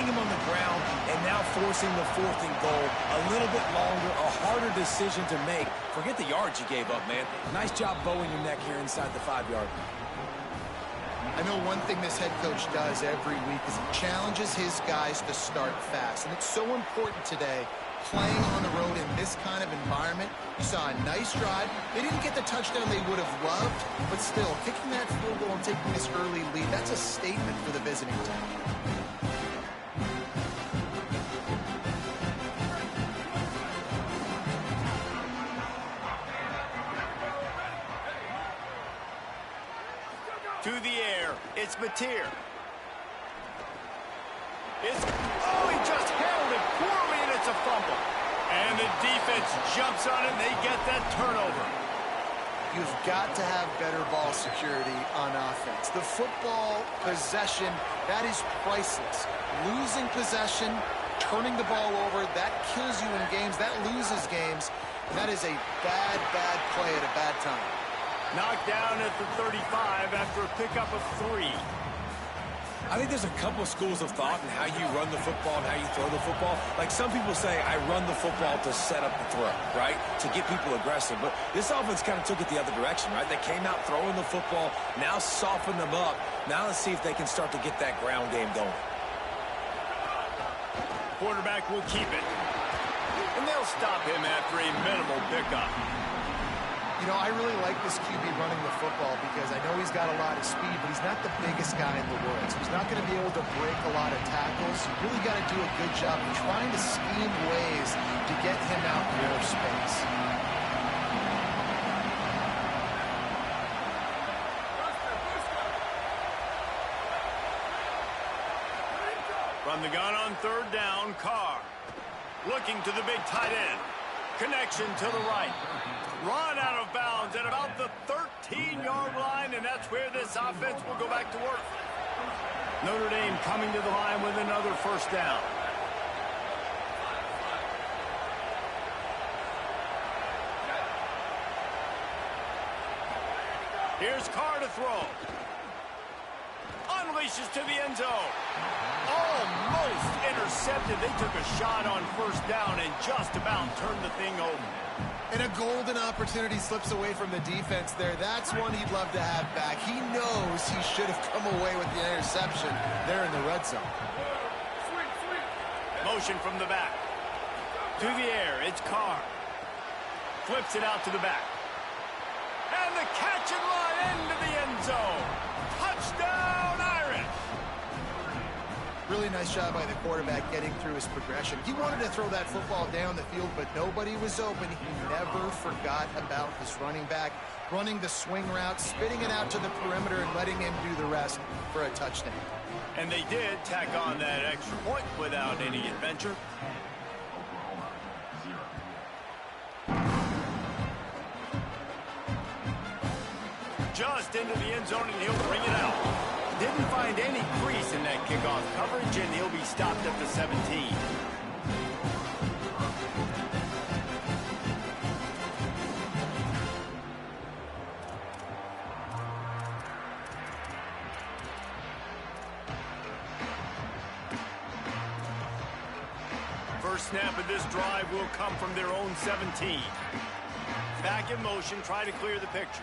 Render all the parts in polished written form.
getting him on the ground and now forcing the 4th and goal. A little bit longer, a harder decision to make. Forget the yards you gave up, man. Nice job bowing your neck here inside the 5-yard line. I know one thing this head coach does every week is he challenges his guys to start fast. And it's so important today, playing on the road in this kind of environment. You saw a nice drive. They didn't get the touchdown they would have loved, but still, kicking that field goal and taking this early lead, that's a statement for the visiting team. To the air, it's Mateer. Oh, he just handled it poorly, and it's a fumble. And the defense jumps on it, and they get that turnover. You've got to have better ball security on offense. The football possession, that is priceless. Losing possession, turning the ball over, that kills you in games, that loses games. And that is a bad, bad play at a bad time. Knocked down at the 35 after a pickup of 3. I think there's a couple schools of thought in how you run the football and how you throw the football. Like some people say, I run the football to set up the throw, right? To get people aggressive. But this offense kind of took it the other direction, right? They came out throwing the football, now soften them up. Now let's see if they can start to get that ground game going. Quarterback will keep it. And they'll stop him after a minimal pickup. You know, I really like this QB running the football because I know he's got a lot of speed, but he's not the biggest guy in the world. So he's not going to be able to break a lot of tackles. You really got to do a good job of trying to scheme ways to get him out more space. From the gun on 3rd down, Carr. Looking to the big tight end. Connection to the right. Run out of bounds at about the 13-yard line, and that's where this offense will go back to work. Notre Dame coming to the line with another 1st down. Here's Carr to throw. Unleashes to the end zone. Almost intercepted. They took a shot on 1st down and just about turned the thing over. And a golden opportunity slips away from the defense there. That's one he'd love to have back. He knows he should have come away with the interception there in the red zone. Motion from the back. To the air, it's Carr. Flips it out to the back. And the catch and run into the end zone. Touchdown, Irish! Really nice job by the quarterback getting through his progression. He wanted to throw that football down the field, but nobody was open. He never forgot about his running back, running the swing route, spitting it out to the perimeter, and letting him do the rest for a touchdown. And they did tack on that extra point without any adventure. Just into the end zone, and he'll bring it out. Didn't find any crease in that kickoff coverage, and he'll be stopped at the 17. First snap of this drive will come from their own 17. Back in motion, try to clear the picture.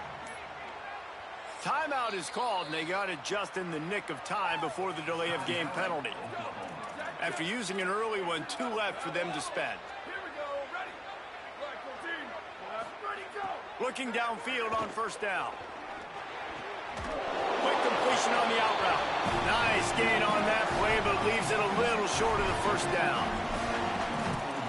Timeout is called, and they got it just in the nick of time before the delay of game penalty. After using an early one, 2 left for them to spend. Looking downfield on 1st down. Quick completion on the out route. Nice gain on that play, but leaves it a little short of the 1st down.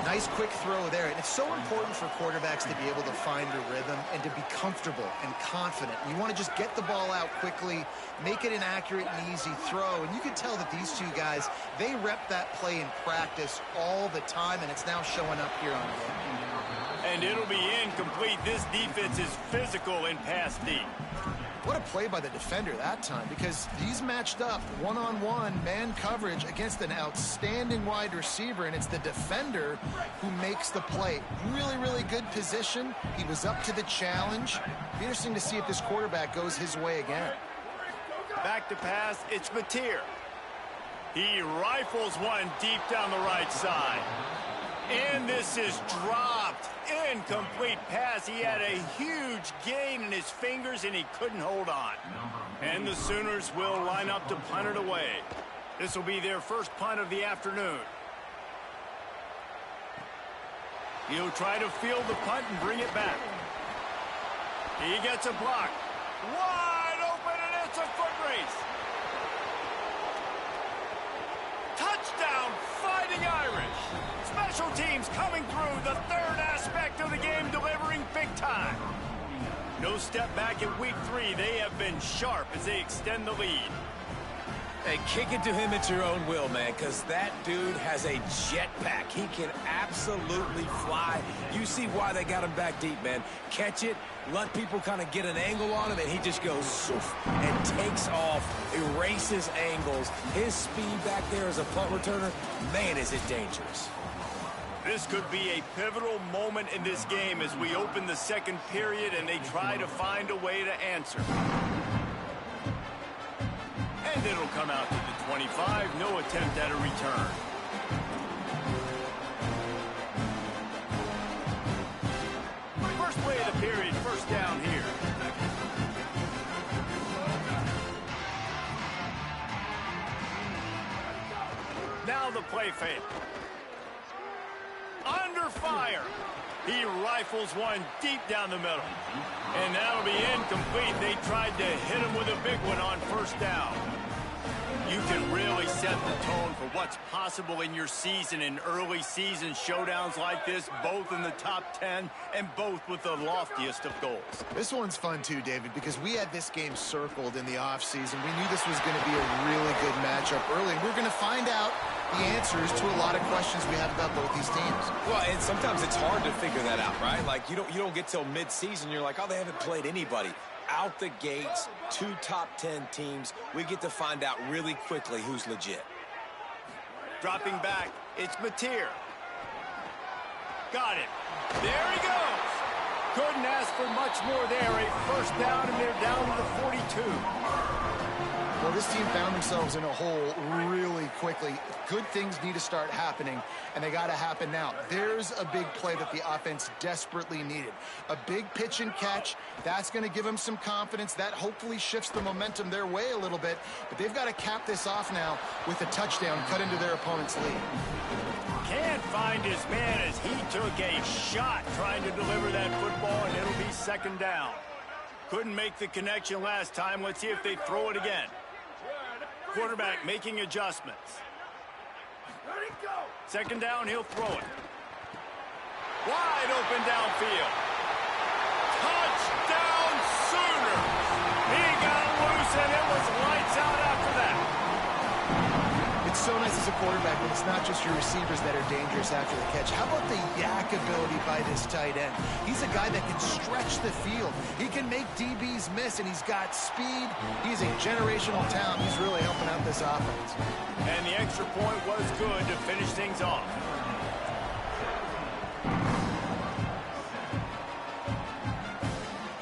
Nice quick throw there. And it's so important for quarterbacks to be able to find a rhythm and to be comfortable and confident. You want to just get the ball out quickly, make it an accurate and easy throw. And you can tell that these 2 guys, they rep that play in practice all the time, and it's now showing up here on game. And it'll be incomplete. This defense is physical in pass deep. What a play by the defender that time, because he's matched up one-on-one man coverage against an outstanding wide receiver, and it's the defender who makes the play. Really, really good position. He was up to the challenge. Be interesting to see if this quarterback goes his way again. Back to pass, it's Mateer. He rifles one deep down the right side. And this is dropped. Incomplete pass. He had a huge gain in his fingers, and he couldn't hold on. And the Sooners will line up to punt it away. This will be their first punt of the afternoon. He'll try to field the punt and bring it back. He gets a block. Wide open, and it's a foot race. Touchdown, Fighting Irish. Special teams coming through, the third aspect of the game, delivering big time. No step back in week 3. They have been sharp as they extend the lead. Hey, kick it to him at your own will, man, because that dude has a jetpack. He can absolutely fly. You see why they got him back deep, man. Catch it, let people kind of get an angle on him, and he just goes soof and takes off, erases angles. His speed back there as a punt returner, man, is it dangerous. This could be a pivotal moment in this game as we open the second period and they try to find a way to answer. And it'll come out to the 25. No attempt at a return. First play of the period, first down here. Now the play fake. Under fire. He rifles one deep down the middle. And that'll be incomplete. They tried to hit him with a big one on first down. You can really set the tone for what's possible in your season in early season showdowns like this, both in the top 10 and both with the loftiest of goals. This one's fun too, David, because we had this game circled in the offseason. We knew this was going to be a really good matchup early. We're going to find out the answers to a lot of questions we have about both these teams. Well, and sometimes it's hard to figure that out, right? Like, you don't get till mid-season, you're like, oh, they haven't played anybody. Out the gates, 2 top 10 teams. We get to find out really quickly who's legit. Dropping back, it's Mateer. Got it. There he goes. Couldn't ask for much more there. A first down, and they're down to the 42. Well, this team found themselves in a hole really quickly. Good things need to start happening, and they got to happen now. There's a big play that the offense desperately needed. A big pitch and catch. That's going to give them some confidence. That hopefully shifts the momentum their way a little bit, but they've got to cap this off now with a touchdown cut into their opponent's lead. Can't find his man as he took a shot trying to deliver that football, and it'll be second down. Couldn't make the connection last time. Let's see if they throw it again. Quarterback making adjustments. Second down, he'll throw it. Wide open downfield. Touchdown Sooners! He got loose and it was lights out after that. It's so nice as a quarterback when it's not just your receivers that are dangerous after the catch. How about the yak ability by this tight end? He's a guy that can stretch the field. He can make DBs miss, and he's got speed. He's a generational talent. He's really helping out this offense. And the extra point was good to finish things off.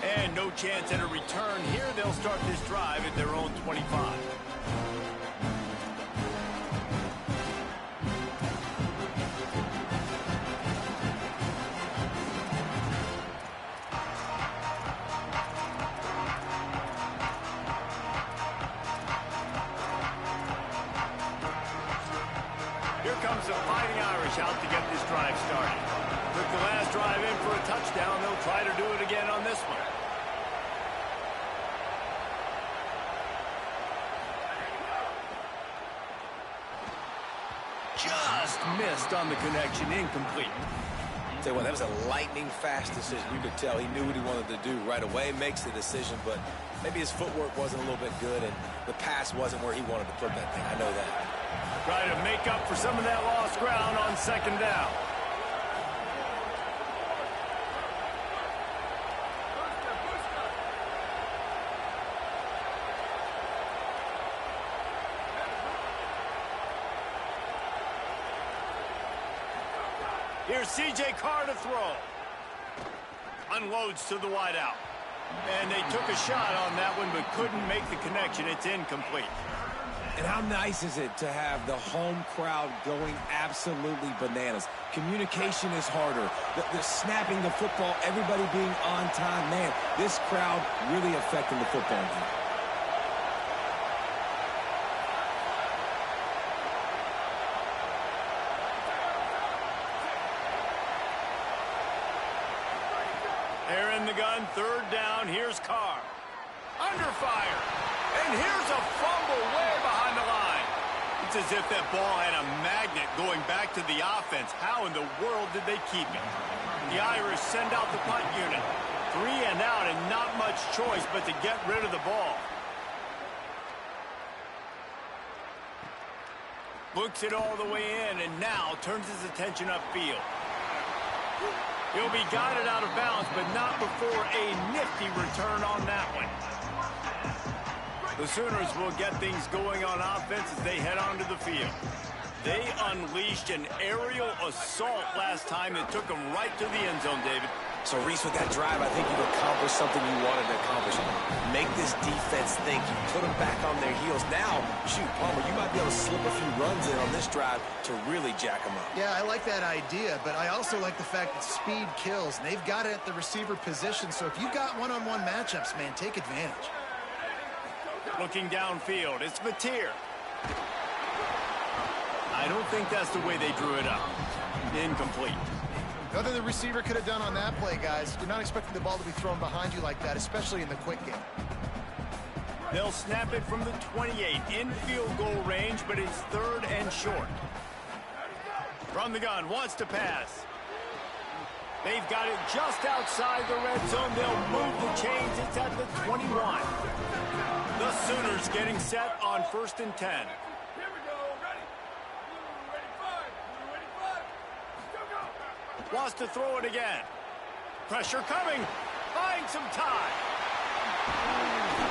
And no chance at a return here. They'll start this drive at their own 25. Here comes the Fighting Irish out to get this drive started. Took the last drive in for a touchdown. They'll try to do it again on this one. Just missed on the connection. Incomplete. Tell you what, that was a lightning-fast decision. You could tell he knew what he wanted to do right away, makes the decision, but maybe his footwork wasn't a little bit good, and the pass wasn't where he wanted to put that thing. I know that. Try to make up for some of that lost ground on second down. Here's C.J. Carr to throw. Unloads to the wideout. And they took a shot on that one but couldn't make the connection. It's incomplete. And how nice is it to have the home crowd going absolutely bananas? Communication is harder. The snapping the football, everybody being on time. Man, this crowd really affecting the football game. They're in the gun, third down. Here's Carr. Under fire. And here's a fumble way behind the line. It's as if that ball had a magnet going back to the offense. How in the world did they keep it? The Irish send out the punt unit. 3 and out and not much choice but to get rid of the ball. Looks it all the way in and now turns his attention upfield. He'll be guided out of bounds, but not before a nifty return on that one. The Sooners will get things going on offense as they head onto the field. They unleashed an aerial assault last time that took them right to the end zone, David. So, Reese, with that drive, I think you've accomplished something you wanted to accomplish. Make this defense think. You put them back on their heels. Now, shoot, Palmer, you might be able to slip a few runs in on this drive to really jack them up. Yeah, I like that idea, but I also like the fact that speed kills. And they've got it at the receiver position, so if you've got one-on-one matchups, man, take advantage. Looking downfield, it's Mateer. I don't think that's the way they drew it up. Incomplete. Nothing the receiver could have done on that play, guys. You're not expecting the ball to be thrown behind you like that, especially in the quick game. They'll snap it from the 28 in field goal range, but it's third and short. From the gun, wants to pass. They've got it just outside the red zone. They'll move the chains. It's at the 21. The Sooners getting set on 1st and 10. Wants to throw it again. Pressure coming. Buying some time.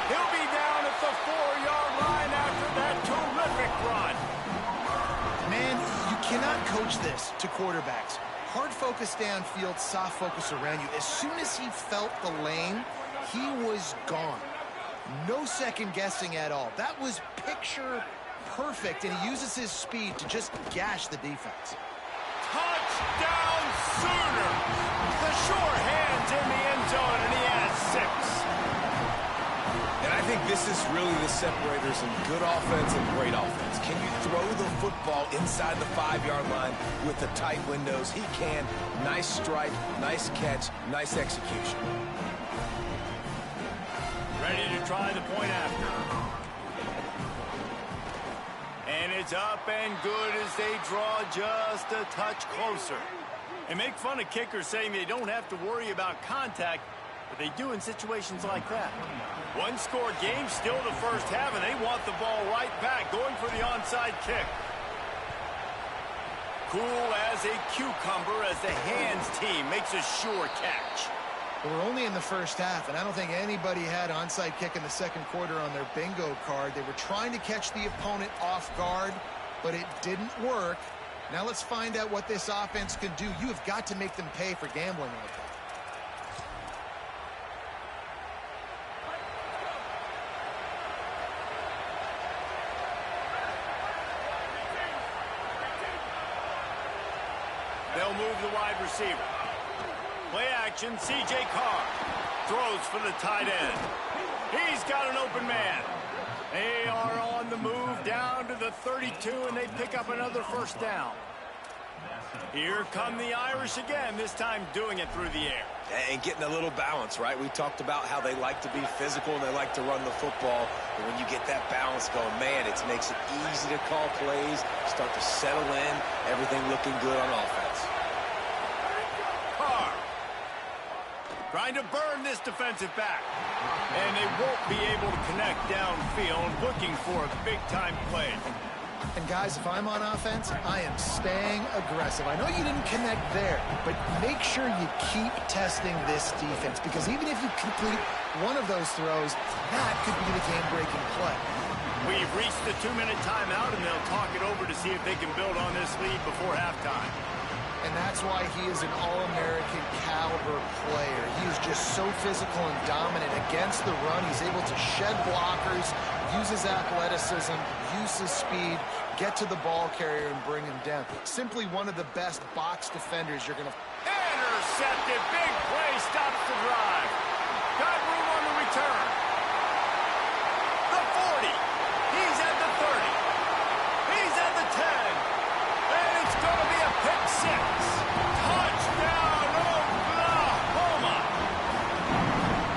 He'll be down at the 4-yard line after that terrific run. Man, you cannot coach this to quarterbacks. Hard focus downfield, soft focus around you. As soon as he felt the lane, he was gone. No second guessing at all. That was picture perfect, and he uses his speed to just gash the defense. Touchdown Sooners! The sure hands in the end zone, and he has 6. And I think this is really the separators in good offense and great offense. Can you throw the football inside the 5-yard line with the tight windows? He can. Nice strike, nice catch, nice execution. Ready to try the point after. And it's up and good as they draw just a touch closer. They make fun of kickers saying they don't have to worry about contact, but they do in situations like that. One-score game, still the first half, and they want the ball right back, going for the onside kick. Cool as a cucumber as the hands team makes a sure catch. We're only in the first half, and I don't think anybody had onside kick in the second quarter on their bingo card. They were trying to catch the opponent off guard, but it didn't work. Now let's find out what this offense can do. You have got to make them pay for gambling like that. They'll move the wide receiver. Play action, C.J. Carr throws for the tight end. He's got an open man. They are on the move down to the 32, and they pick up another first down. Here come the Irish again, this time doing it through the air. And getting a little balance, right? We talked about how they like to be physical and they like to run the football. But when you get that balance going, man, it makes it easy to call plays, start to settle in, everything looking good on offense. Carr trying to burn this defensive back. And they won't be able to connect downfield, looking for a big-time play. And guys, if I'm on offense, I am staying aggressive. I know you didn't connect there, but make sure you keep testing this defense, because even if you complete one of those throws, that could be the game-breaking play. We've reached the 2-minute timeout, and they'll talk it over to see if they can build on this lead before halftime. And that's why he is an All-American caliber player. He is just so physical and dominant against the run. He's able to shed blockers, use his athleticism, use his speed, get to the ball carrier and bring him down. Simply one of the best box defenders you're going to... Intercepted. Big play. Stops the drive. Got room on the return. The 40. He's at the 30. He's at the 10. And it's going to be a pick six. Touchdown, Oklahoma.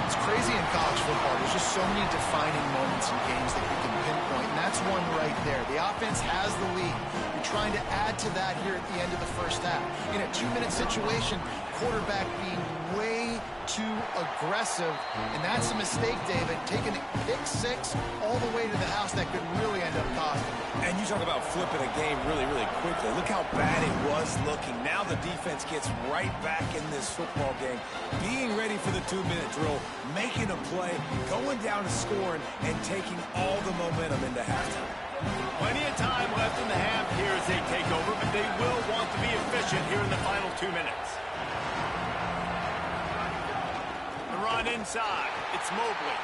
It's crazy in college football. There's just so many defining moments in games that you can pinpoint, and that's one right there. The offense has the lead. You're trying to add to that here at the end of the first half. In a 2-minute situation, quarterback being way too aggressive, and that's a mistake, David. Taking a pick six all the way to the house, that could really end up costing him. And you talk about flipping a game really, really quickly. Look how bad it was looking. Now the defense gets right back in this football game, being ready for the 2-minute drill, making a play, going down and scoring, and taking all the momentum into halftime. Plenty of time left in the half here as they take over, but they will want to be efficient here in the final 2 minutes. The run inside. It's Mobley.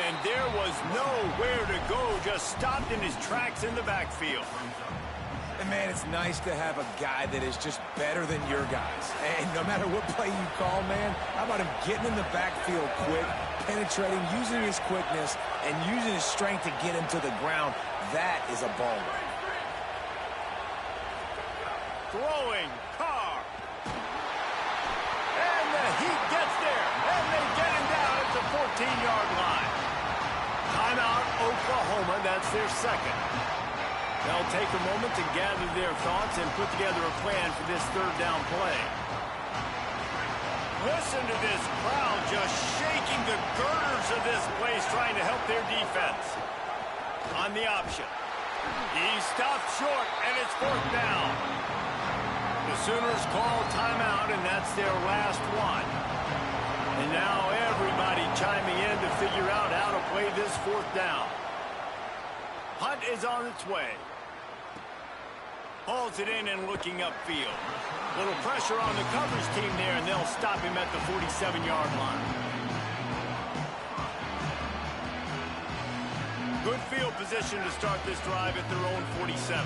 And there was nowhere to go, just stopped in his tracks in the backfield. And, man, it's nice to have a guy that is just better than your guys. And no matter what play you call, man, how about him getting in the backfield quick, penetrating, using his quickness, and using his strength to get him to the ground. That is a baller. Throwing, Carr. And the Heat gets there, and they get him down at the 14-yard line. Timeout, Oklahoma. That's their second. They'll take a moment to gather their thoughts and put together a plan for this third down play. Listen to this crowd just shaking the girders of this place, trying to help their defense. On the option. He stopped short, and it's fourth down. The Sooners call timeout, and that's their last one. And now everybody chiming in to figure out how to play this fourth down. Hunt is on its way. Hauls it in and looking upfield. Little pressure on the coverage team there, and they'll stop him at the 47-yard line. Good field position to start this drive at their own 47.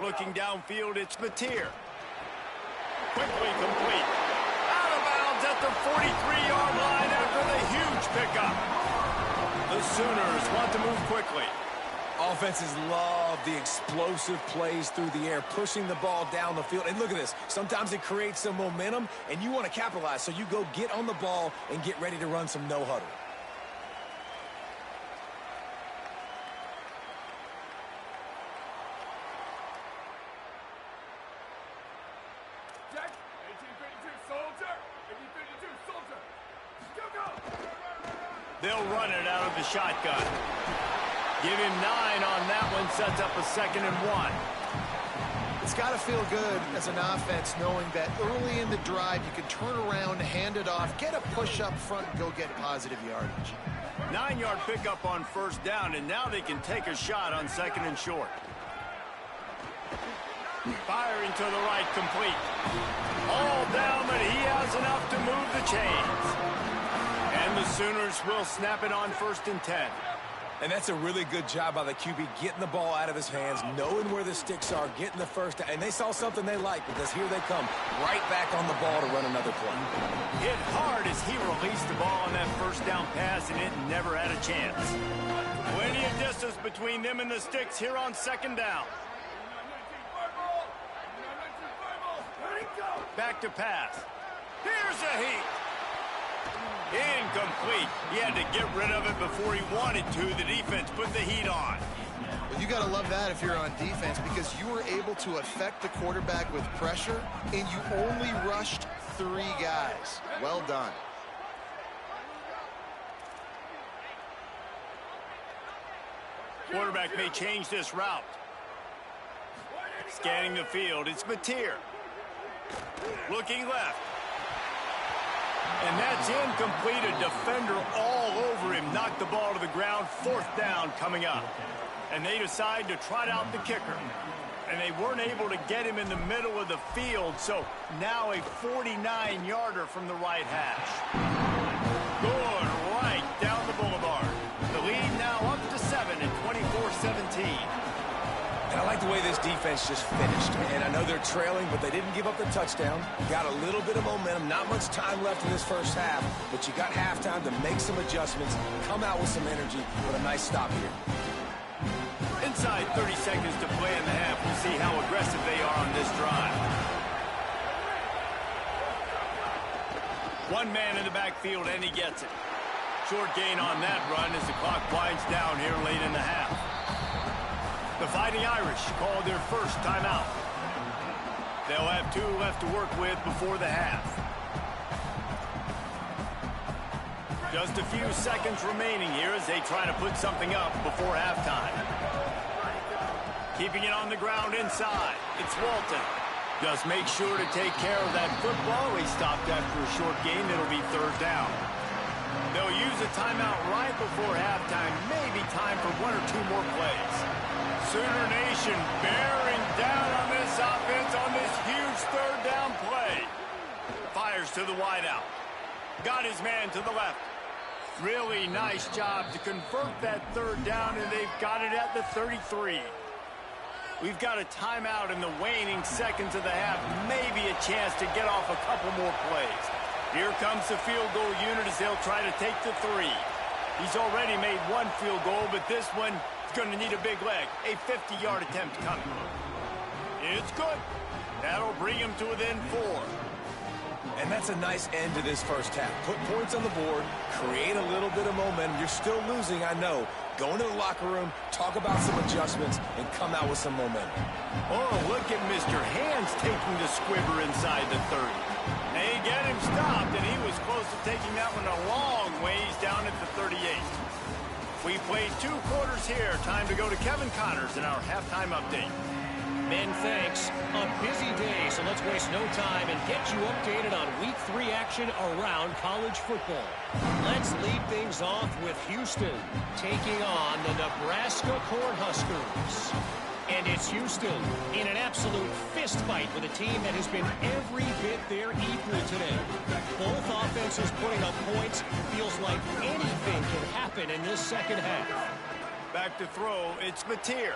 Looking downfield, it's Mateer. Quickly complete. Out of bounds at the 43-yard line after the huge pickup. The Sooners want to move quickly. Offenses love the explosive plays through the air, pushing the ball down the field. And look at this. Sometimes it creates some momentum, and you want to capitalize. So you go get on the ball and get ready to run some no-huddle. They'll run it out of the shotgun. Give him 9 on that one, sets up a 2nd and 1. It's got to feel good as an offense knowing that early in the drive you can turn around, hand it off, get a push up front, and go get positive yardage. 9-yard pickup on first down, and now they can take a shot on 2nd and short. Firing to the right, complete. All down, but he has enough to move the chains. And the Sooners will snap it on 1st and 10. And that's a really good job by the QB, getting the ball out of his hands, knowing where the sticks are, getting the first down. And they saw something they liked, because here they come, right back on the ball to run another play. Hit hard as he released the ball on that first down pass, and it never had a chance. Plenty of distance between them and the sticks here on 2nd down. Back to pass. Here's a Heat. Incomplete. He had to get rid of it before he wanted to. The defense put the heat on. Well, you got to love that if you're on defense, because you were able to affect the quarterback with pressure, and you only rushed 3 guys. Well done. Quarterback may change this route. Scanning the field, it's Mateer. Looking left. And that's incomplete. A defender all over him. Knocked the ball to the ground. 4th down coming up. And they decide to trot out the kicker. And they weren't able to get him in the middle of the field. So now a 49-yarder from the right hash. Going right down the boulevard. The lead now up to 7 at 24-17. And I like the way this defense just finished. And I know they're trailing, but they didn't give up the touchdown. Got a little bit of momentum. Not much time left in this first half, but you got halftime to make some adjustments, come out with some energy, but a nice stop here. Inside 30 seconds to play in the half. We'll see how aggressive they are on this drive. One man in the backfield, and he gets it. Short gain on that run as the clock winds down here late in the half. The Fighting Irish called their first timeout. They'll have 2 left to work with before the half. Just a few seconds remaining here as they try to put something up before halftime. Keeping it on the ground inside. It's Walton. Just make sure to take care of that football. He stopped after a short gain. It'll be 3rd down. They'll use a timeout right before halftime. Maybe time for 1 or 2 more plays. Sooner Nation bearing down on this offense on this huge 3rd down play. Fires to the wideout. Got his man to the left. Really nice job to convert that 3rd down, and they've got it at the 33. We've got a timeout in the waning seconds of the half. Maybe a chance to get off a couple more plays. Here comes the field goal unit as they'll try to take the 3. He's already made 1 field goal, but this one is going to need a big leg. A 50-yard attempt coming. It's good. That'll bring him to within 4. And that's a nice end to this first half. Put points on the board, create a little bit of momentum. You're still losing, I know. Go into the locker room, talk about some adjustments, and come out with some momentum. Oh, look at Mr. Hands taking the squibber inside the 30. They get him stopped, and he was close to taking that one a long ways down at the 38. We played 2 quarters here. Time to go to Kevin Connors in our halftime update. Men, thanks. A busy day, so let's waste no time and get you updated on Week 3 action around college football. Let's lead things off with Houston taking on the Nebraska Cornhuskers. And it's Houston in an absolute fist fight with a team that has been every bit their equal today. Both offenses putting up points. Feels like anything can happen in this second half. Back to throw, it's Mateer.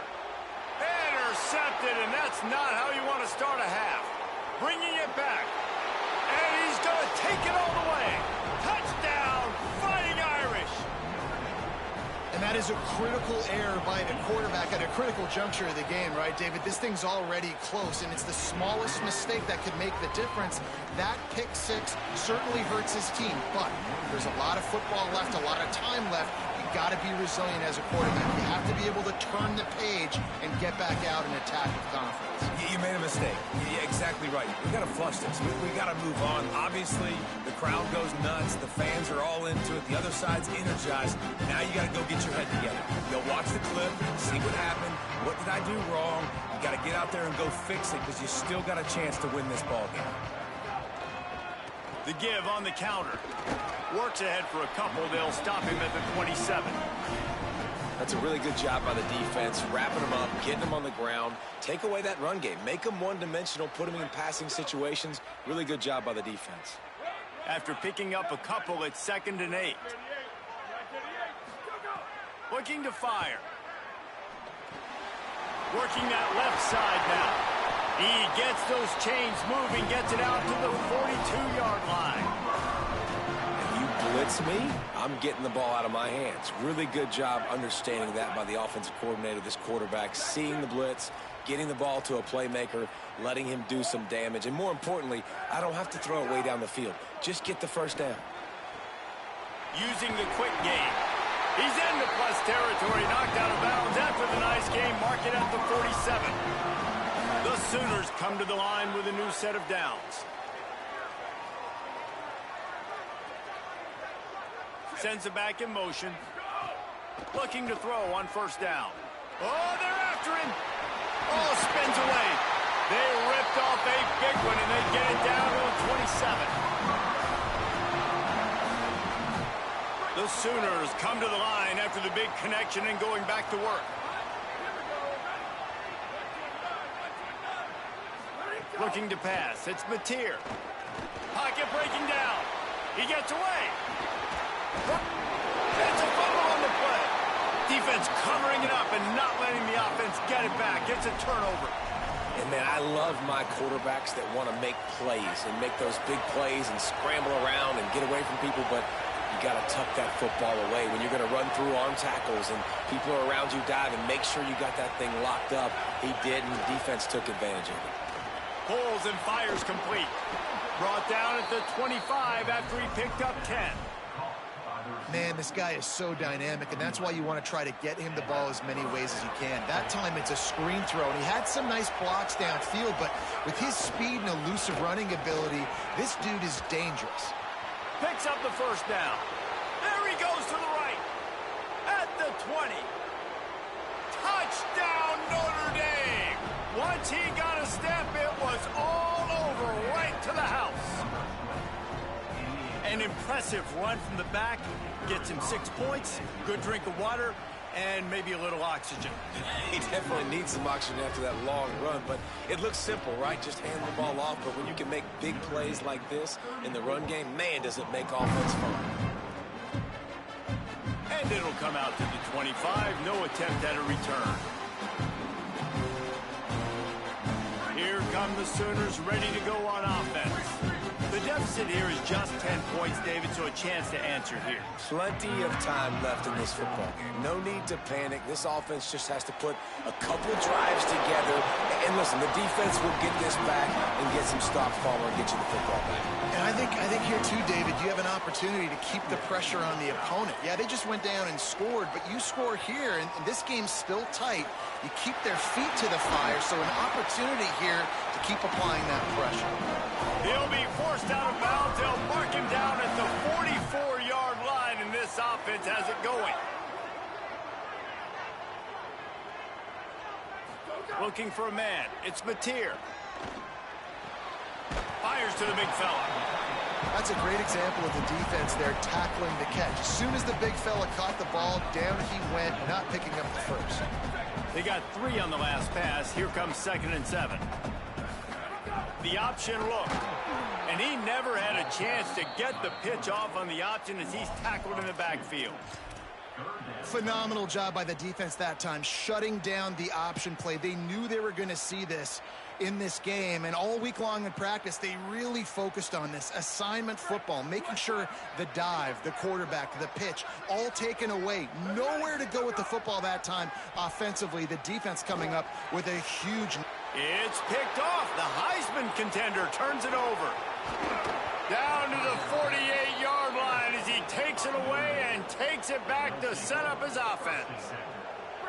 Intercepted, and that's not how you want to start a half. Bringing it back. And he's going to take it all the way. Touchdown, Fighting Irish. And that is a critical error by the quarterback at a critical juncture of the game, right, David? This thing's already close, and it's the smallest mistake that could make the difference. That pick 6 certainly hurts his team, but there's a lot of football left, a lot of time left. You've got to be resilient as a quarterback. You have to be able to turn the page and get back out and attack with confidence. You made a mistake. Yeah, exactly right. We got to flush this. We got to move on. Obviously, the crowd goes nuts. The fans are all into it. The other side's energized. Now you got to go get your head together. You'll watch the clip, see what happened. What did I do wrong? You got to get out there and go fix it because you still got a chance to win this ball game. The give on the counter. Works ahead for a couple. They'll stop him at the 27. That's a really good job by the defense, wrapping them up, getting them on the ground. Take away that run game. Make them one-dimensional, put them in passing situations. Really good job by the defense. After picking up a couple, it's 2nd and 8. Looking to fire. Working that left side now. He gets those chains moving, gets it out to the 42-yard line. Blitz me, I'm getting the ball out of my hands. Really good job understanding that by the offensive coordinator, this quarterback, seeing the blitz, getting the ball to a playmaker, letting him do some damage. And more importantly, I don't have to throw it way down the field. Just get the first down. Using the quick game. He's into plus territory, knocked out of bounds after the nice game. Mark it at the 47. The Sooners come to the line with a new set of downs. Sends it back in motion. Looking to throw on first down. Oh, they're after him. Oh, spins away. They ripped off a big one, and they get it down to the 27. The Sooners come to the line after the big connection and going back to work. Looking to pass. It's Mateer. Pocket breaking down. He gets away. It's a fumble on the play. Defense covering it up and not letting the offense get it back. It's a turnover. And, man, I love my quarterbacks that want to make plays and make those big plays and scramble around and get away from people, but you got to tuck that football away. When you're going to run through arm tackles and people are around you diving, make sure you got that thing locked up. He did, and the defense took advantage of it. Pulls and fires complete. Brought down at the 25 after he picked up 10. Man, this guy is so dynamic, and that's why you want to try to get him the ball as many ways as you can. That time, it's a screen throw, and he had some nice blocks downfield, but with his speed and elusive running ability, this dude is dangerous. Picks up the first down. There he goes to the right. At the 20. Touchdown, Notre Dame! Once he got a step, it was all over, right to the house. An impressive run from the back. Gets him 6 points, good drink of water, and maybe a little oxygen. He definitely needs some oxygen after that long run, but it looks simple, right? Just hand the ball off, but when you can make big plays like this in the run game, man, does it make offense fun. And it'll come out to the 25, no attempt at a return. Here come the Sooners ready to go on offense. The deficit here is just 10 points, David, so a chance to answer here. Plenty of time left in this football game. No need to panic. This offense just has to put a couple drives together. And listen, the defense will get this back and get some stops following and get you the football back. And I think here, too, David, you have an opportunity to keep the pressure on the opponent. Yeah, they just went down and scored, but you score here, and this game's still tight. You keep their feet to the fire, so an opportunity here to keep applying that pressure. He'll be forced out of bounds. They'll mark him down at the 44-yard line, and this offense has it going. Looking for a man. It's Mateer. Fires to the big fella. That's a great example of the defense there tackling the catch. As soon as the big fella caught the ball, down he went, not picking up the first. They got 3 on the last pass. Here comes 2nd and 7. The option look. And he never had a chance to get the pitch off on the option as he's tackled in the backfield. Phenomenal job by the defense that time, shutting down the option play. They knew they were going to see this in this game, and all week long in practice, they really focused on this assignment football, making sure the dive, the quarterback, the pitch, all taken away. Nowhere to go with the football that time offensively. The defense coming up with a huge... It's picked off. The Heisman contender turns it over. Down to the 48-yard line as he takes it away and takes it back to set up his offense.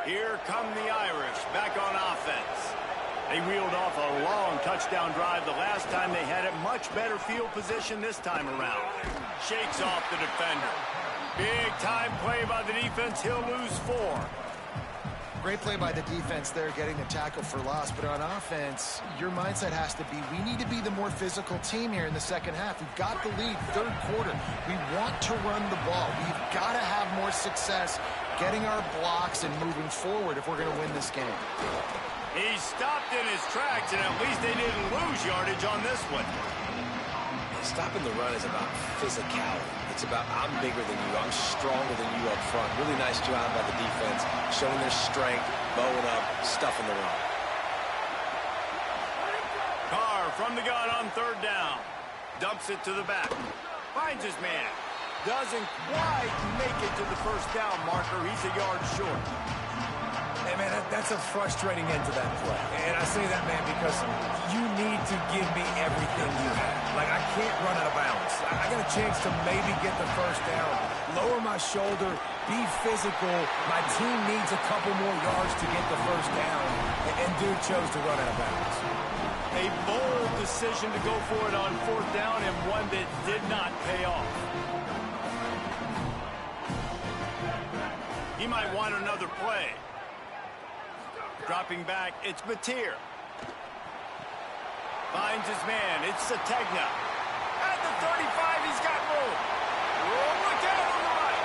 Here come the Irish back on offense. They wheeled off a long touchdown drive the last time they had it. Much better field position this time around. Shakes off the defender. Big time play by the defense. He'll lose 4. Great play by the defense there, getting the tackle for loss. But on offense, your mindset has to be, we need to be the more physical team here in the second half. We've got the lead, third quarter. We want to run the ball. We've got to have more success getting our blocks and moving forward if we're going to win this game. He stopped in his tracks, and at least they didn't lose yardage on this one. Stopping the run is about physicality. It's about, I'm bigger than you, I'm stronger than you up front. Really nice job by the defense, showing their strength, bowing up, stuffing the run. Carr from the gun on 3rd down. Dumps it to the back. Finds his man. Doesn't quite make it to the first down marker. He's a yard short. Hey, man, that's a frustrating end to that play. And I say that, man, because you need to give me everything you have. Like, I can't run out of bounds. I got a chance to maybe get the first down, lower my shoulder, be physical. My team needs a couple more yards to get the first down, and dude chose to run out of bounds. A bold decision to go for it on 4th down, and one that did not pay off. He might want another play. Dropping back, it's Mateer. Finds his man, it's Sategna. At the 35, he's got room. Oh, look out on the right.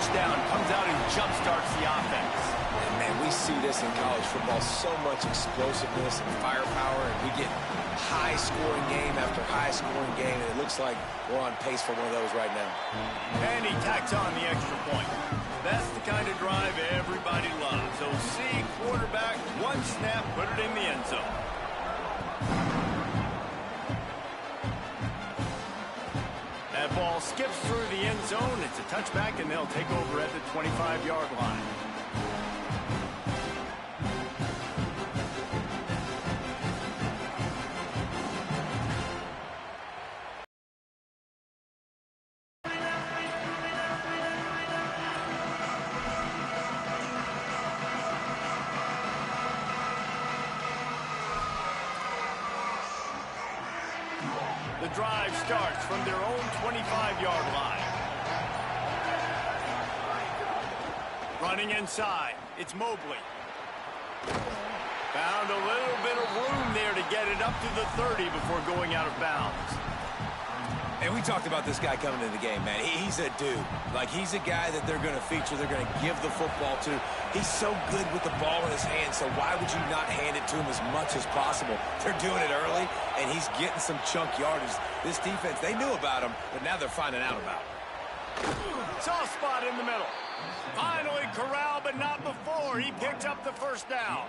touchdown comes out and jump-starts the offense. And, man, we see this in college football, so much explosiveness and firepower, and we get high-scoring game after high-scoring game, and it looks like we're on pace for one of those right now. And he tacks on the extra point. That's the kind of drive everybody loves. So see quarterback, one snap, put it in the end zone. That ball skips through the end zone. It's a touchback, and they'll take over at the 25-yard line. The drive starts from their own 25-yard line. Running inside, it's Mobley. Found a little bit of room there to get it up to the 30 before going out of bounds. And we talked about this guy coming into the game, man. He's a dude. Like, he's a guy that they're going to feature, they're going to give the football to. He's so good with the ball in his hands, so why would you not hand it to him as much as possible? They're doing it early, and he's getting some chunk yardage. This defense, they knew about him, but now they're finding out about him. Soft spot in the middle. Finally corralled, but not before. He picks up the first down.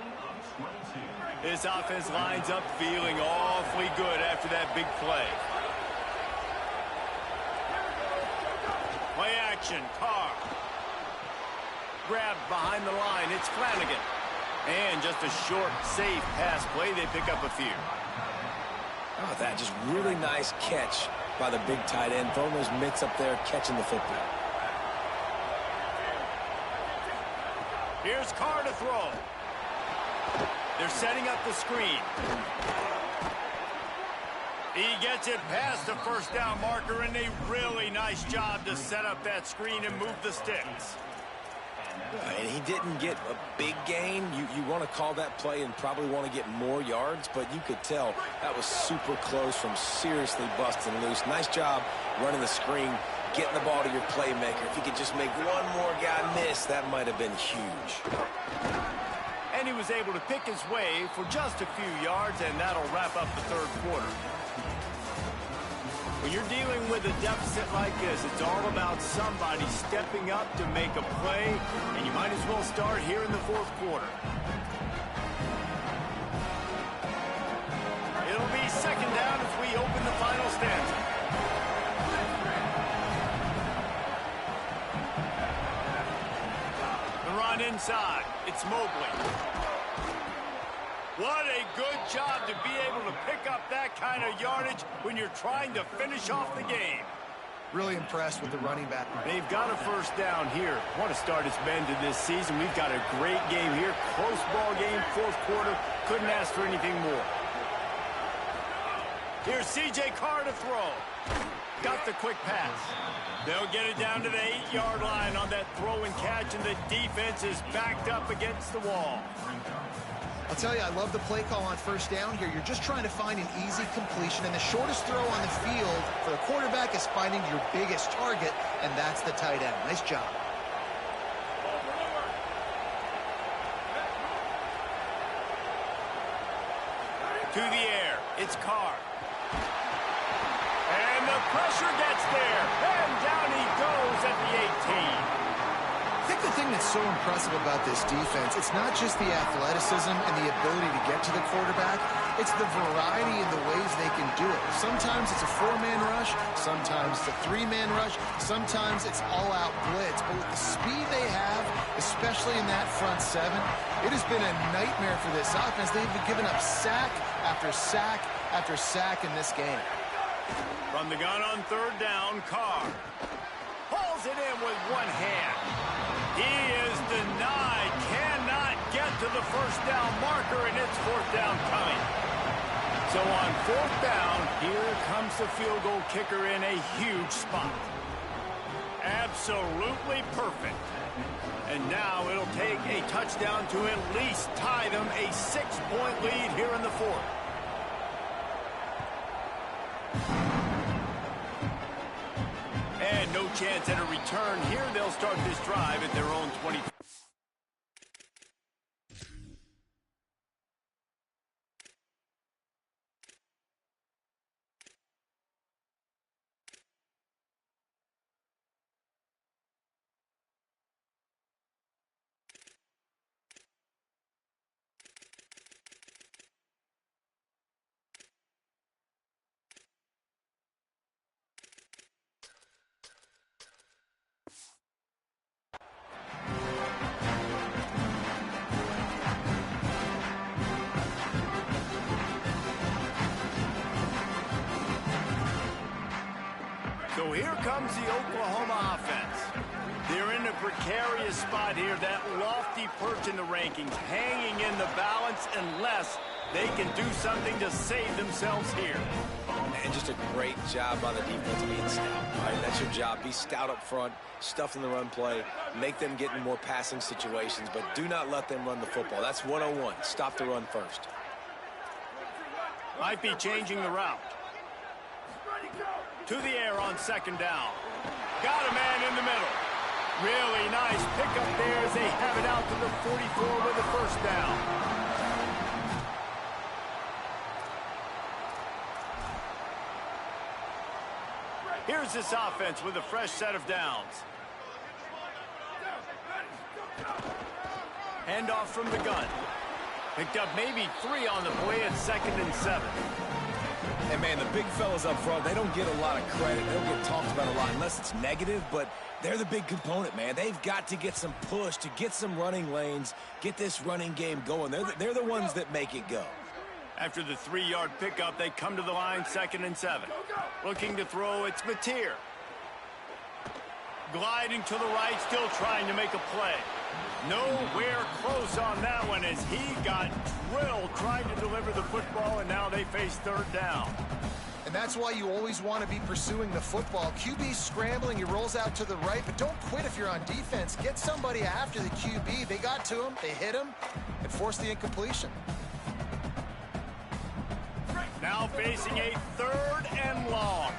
This offense lines up feeling awfully good after that big play. Play action, Carr. Grabbed behind the line, it's Flanagan. And just a short, safe pass play, they pick up a few. How about that? Just really nice catch by the big tight end. Throwing those mitts up there, catching the football. Here's Carr to throw. They're setting up the screen. He gets it past the first down marker, and a really nice job to set up that screen and move the sticks. And he didn't get a big gain. You want to call that play and probably want to get more yards, but you could tell that was super close from seriously busting loose. Nice job running the screen, getting the ball to your playmaker. If he could just make one more guy miss, that might have been huge. And he was able to pick his way for just a few yards, and that'll wrap up the third quarter. When you're dealing with a deficit like this, it's all about somebody stepping up to make a play, and you might as well start here in the fourth quarter. It'll be second down as we open the final stanza. The run inside. It's Mobley. What a good job to be able to pick up that kind of yardage when you're trying to finish off the game. Really impressed with the running back. They've got a first down here. What a start it's been to this season. We've got a great game here. Close ball game, fourth quarter. Couldn't ask for anything more. Here's C.J. Carr to throw. Got the quick pass. They'll get it down to the 8-yard line on that throw and catch, and the defense is backed up against the wall. I'll tell you, I love the play call on first down here. You're just trying to find an easy completion, and the shortest throw on the field for the quarterback is finding your biggest target, and that's the tight end. Nice job. To the air, it's Carr. And the pressure gets there, and down he goes at the 18. I think the thing that's so impressive about this defense, it's not just the athleticism and the ability to get to the quarterback, it's the variety in the ways they can do it. Sometimes it's a 4-man rush, sometimes it's a 3-man rush, sometimes it's all-out blitz. But with the speed they have, especially in that front seven, it has been a nightmare for this offense. They've been giving up sack after sack after sack in this game. From the gun on third down, Carr pulls it in with one hand. He is denied, cannot get to the first down marker, and it's fourth down coming. So on fourth down, here comes the field goal kicker in a huge spot. Absolutely perfect. And now it'll take a touchdown to at least tie them a 6-point lead here in the fourth. And no chance at a return. Here they'll start this drive at their own 20. So here comes the Oklahoma offense. They're in a precarious spot here, that lofty perch in the rankings, hanging in the balance unless they can do something to save themselves here. And just a great job by the defense being stout. All right, that's your job. Be stout up front, stuff in the run play, make them get in more passing situations, but do not let them run the football. That's 101. Stop the run first. Might be changing the route. To the air on second down. Got a man in the middle. Really nice pickup there as they have it out to the 44 with the first down. Here's this offense with a fresh set of downs. Handoff from the gun. Picked up maybe 3 on the play at 2nd and 7. And, man, the big fellas up front, they don't get a lot of credit. They don't get talked about a lot unless it's negative, but they're the big component, man. They've got to get some push, to get some running lanes, get this running game going. They're the ones that make it go. After the 3-yard pickup, they come to the line, 2nd and 7. Looking to throw, it's Mateer. Gliding to the right, still trying to make a play. Nowhere close on that one as he got drilled trying to deliver the football, and now they face 3rd down. And that's why you always want to be pursuing the football. QB's scrambling, he rolls out to the right, but don't quit if you're on defense. Get somebody after the QB. They got to him, they hit him, and forced the incompletion. Now facing a 3rd and long.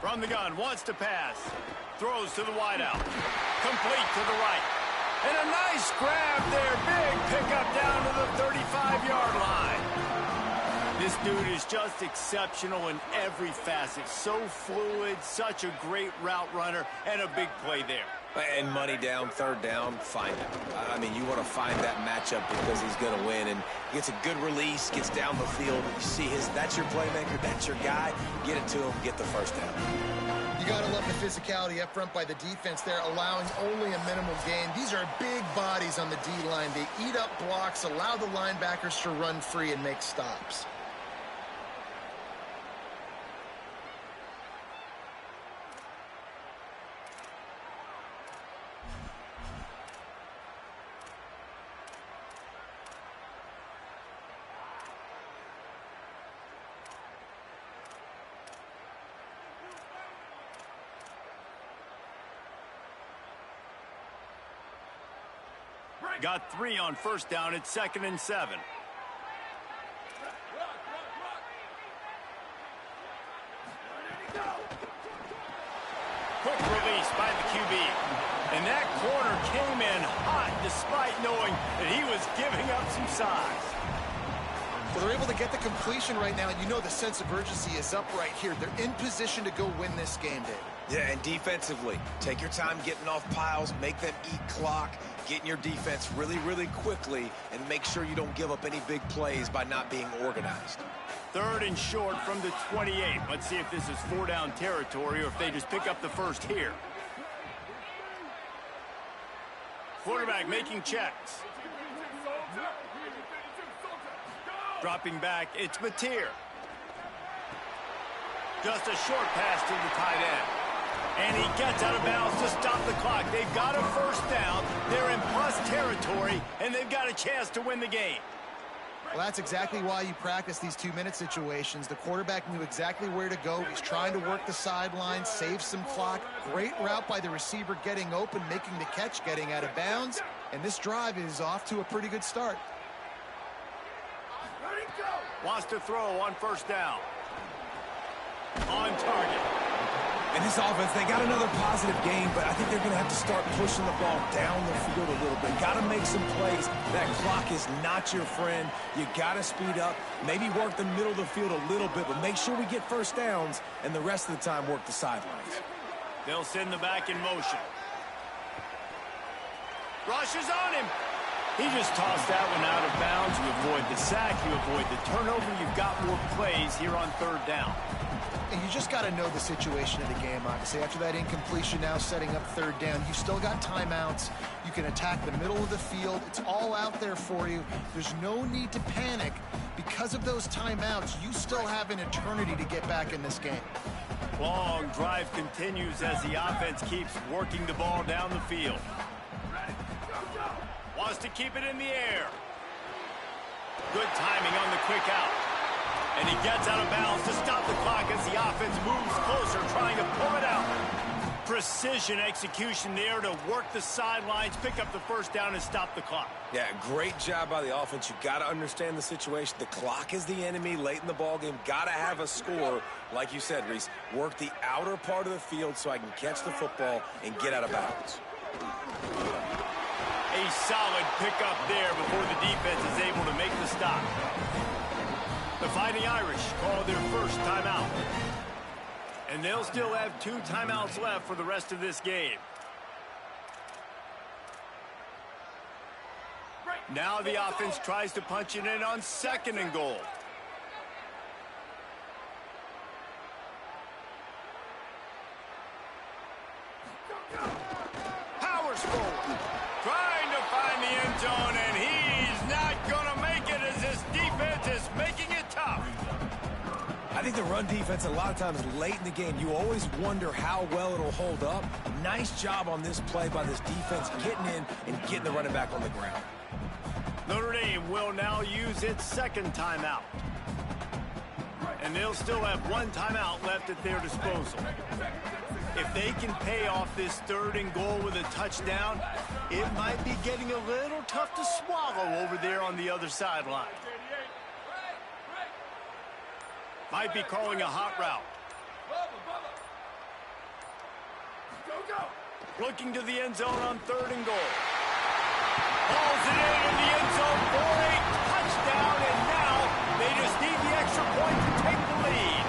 From the gun, wants to pass. Throws to the wideout. Complete to the right. And a nice grab there. Big pickup down to the 35-yard line. This dude is just exceptional in every facet. So fluid, such a great route runner, and a big play there. And money down, 3rd down, find him. I mean, you want to find that matchup because he's going to win. And gets a good release, gets down the field. You see that's your playmaker, that's your guy. Get it to him, get the 1st down. You got to love the physicality up front by the defense there, allowing only a minimal gain. These are big bodies on the D-line. They eat up blocks, allow the linebackers to run free and make stops. Got 3 on 1st down at 2nd and 7. Quick release by the QB. And that corner came in hot despite knowing that he was giving up some size. Well, they're able to get the completion right now, and you know the sense of urgency is up right here. They're in position to go win this game, David. Yeah, and defensively, take your time getting off piles, make them eat clock, get in your defense really, really quickly, and make sure you don't give up any big plays by not being organized. 3rd and short from the 28. Let's see if this is 4-down territory or if they just pick up the 1st here. Quarterback making checks. Dropping back, it's Mateer. Just a short pass to the tight end. And he gets out of bounds to stop the clock. They've got a 1st down. They're in plus territory, and they've got a chance to win the game. Well, that's exactly why you practice these 2-minute situations. The quarterback knew exactly where to go. He's trying to work the sideline, save some clock. Great route by the receiver getting open, making the catch, getting out of bounds. And this drive is off to a pretty good start. Wants to throw on 1st down. On target. And this offense, they got another positive game, but I think they're going to have to start pushing the ball down the field a little bit. Got to make some plays. That clock is not your friend. You got to speed up, maybe work the middle of the field a little bit, but make sure we get first downs, and the rest of the time work the sidelines. They'll send the back in motion. Rushes on him. He just tossed that one out of bounds. You avoid the sack, you avoid the turnover. You've got more plays here on third down. And you just got to know the situation of the game, obviously. After that incompletion, now setting up third down, you still got timeouts. You can attack the middle of the field. It's all out there for you. There's no need to panic. Because of those timeouts, you still have an eternity to get back in this game. Long drive continues as the offense keeps working the ball down the field. Wants to keep it in the air. Good timing on the quick out. And he gets out of bounds to stop the clock as the offense moves closer, trying to pull it out. Precision execution there to work the sidelines, pick up the first down, and stop the clock. Yeah, great job by the offense. You got to understand the situation. The clock is the enemy late in the ballgame. Got to have a score. Like you said, Reese, work the outer part of the field so I can catch the football and get out of bounds. A solid pickup there before the defense is able to make the stop. The Fighting Irish call their first timeout. And they'll still have 2 timeouts left for the rest of this game. Now the offense tries to punch it in on 2nd and goal. Powers forward. Trying to find the end zone, and he's not going to make it as this defense is making it tough. I think the run defense, a lot of times late in the game, you always wonder how well it'll hold up. Nice job on this play by this defense, getting in and getting the running back on the ground. Notre Dame will now use its 2nd timeout. And they'll still have 1 timeout left at their disposal. If they can pay off this 3rd and goal with a touchdown, it might be getting a little tough to swallow over there on the other sideline. Might be calling a hot route. Looking to the end zone on 3rd and goal. Hauls it in the end zone for a touchdown, and now they just need the extra point to take the lead.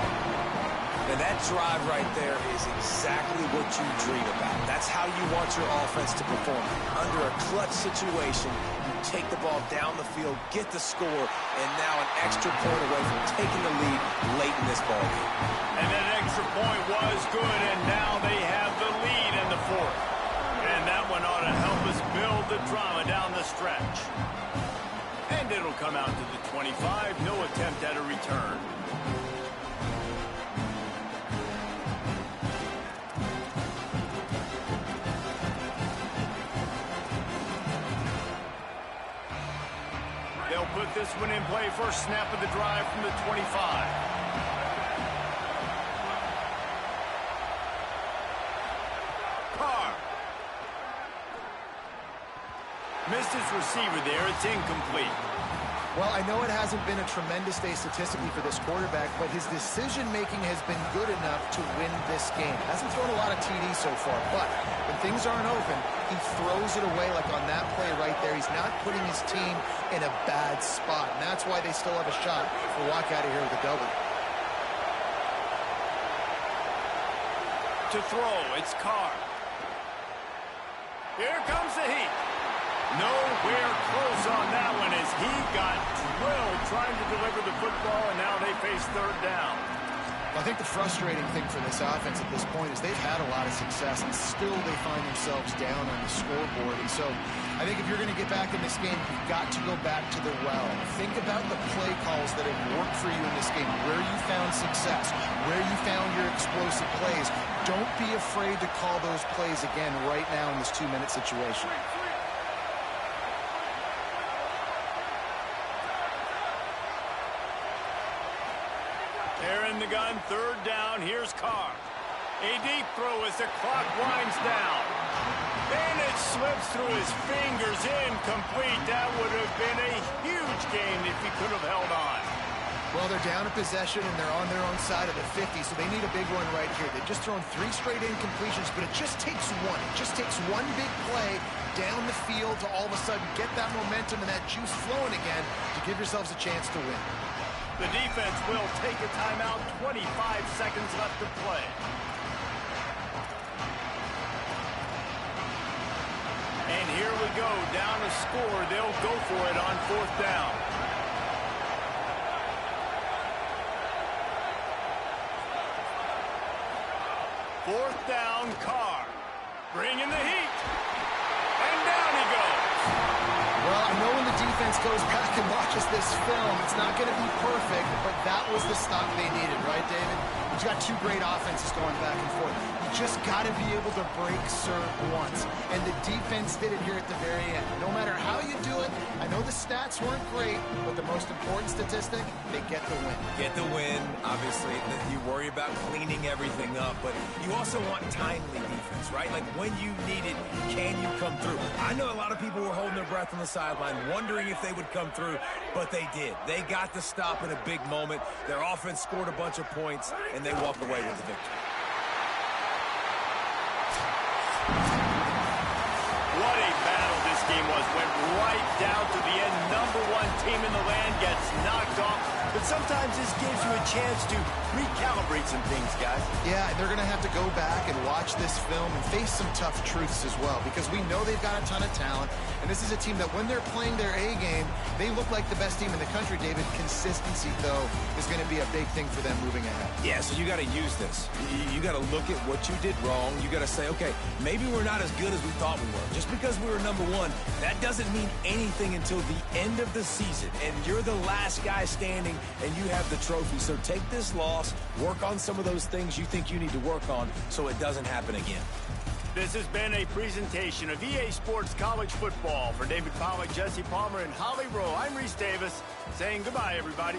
And that drive right there is exactly what you dream about. That's how you want your offense to perform. Under a clutch situation, you take the ball down the field, get the score, and now an extra point away from taking the lead late in this ballgame. And that extra point was good, and now they have the lead in the 4th. And that one ought to help us build the drama down the stretch. And it'll come out to the 25. No attempt at a return. They'll put this one in play. First snap of the drive from the 25. Missed his receiver there. It's incomplete. Well, I know it hasn't been a tremendous day statistically for this quarterback, but his decision-making has been good enough to win this game. Hasn't thrown a lot of TDs so far, but when things aren't open, he throws it away like on that play right there. He's not putting his team in a bad spot, and that's why they still have a shot to walk out of here with a W. To throw, it's Carr. Here comes the heat. Nowhere close on that one as he got drilled trying to deliver the football, and now they face 3rd down. I think the frustrating thing for this offense at this point is they've had a lot of success, and still they find themselves down on the scoreboard. And so I think if you're going to get back in this game, you've got to go back to the well. Think about the play calls that have worked for you in this game, where you found success, where you found your explosive plays. Don't be afraid to call those plays again right now in this 2-minute situation. They're in the gun, 3rd down. Here's Carr. A deep throw as the clock winds down. And it slips through his fingers, incomplete. That would have been a huge gain if he could have held on. Well, they're down in possession, and they're on their own side of the 50, so they need a big one right here. They've just thrown 3 straight incompletions, but it just takes one. It just takes one big play down the field to all of a sudden get that momentum and that juice flowing again to give yourselves a chance to win. The defense will take a timeout. 25 seconds left to play. And here we go. Down a score. They'll go for it on 4th down. Fourth down, Carr. Bringing the heat. And down he goes. Well, I know when the defense goes back and watches this film, it's not going to be perfect, but that was the stop they needed, right, David? You've got 2 great offenses going back and forth. You just got to be able to break serve once, and the defense did it here at the very end. No matter how you do it, I know the stats weren't great, but the most important statistic, they get the win. Get the win, obviously. You worry about cleaning everything up, but you also want timely defense, right? Like when you need it, can you come through? I know a lot of people were holding their breath on the sideline, wondering if they would come through, but they did. They got the stop in a big moment. Their offense scored a bunch of points, and they walked away with the victory. What a battle this game was. Went right down to the end. #1 team in the land gets knocked off. But sometimes this gives you a chance to recalibrate some things, guys. Yeah, and they're going to have to go back and watch this film and face some tough truths as well, because we know they've got a ton of talent, and this is a team that when they're playing their A game, they look like the best team in the country, David. Consistency, though, is going to be a big thing for them moving ahead. Yeah, so you got to use this. You got to look at what you did wrong. You got to say, okay, maybe we're not as good as we thought we were. Just because we were #1, that doesn't mean anything until the end of the season, and you're the last guy standing, and you have the trophy. So take this loss, work on some of those things you think you need to work on so it doesn't happen again. This has been a presentation of EA Sports College Football. For David Pollack, Jesse Palmer, and Holly Rowe, I'm Reese Davis, saying goodbye, everybody.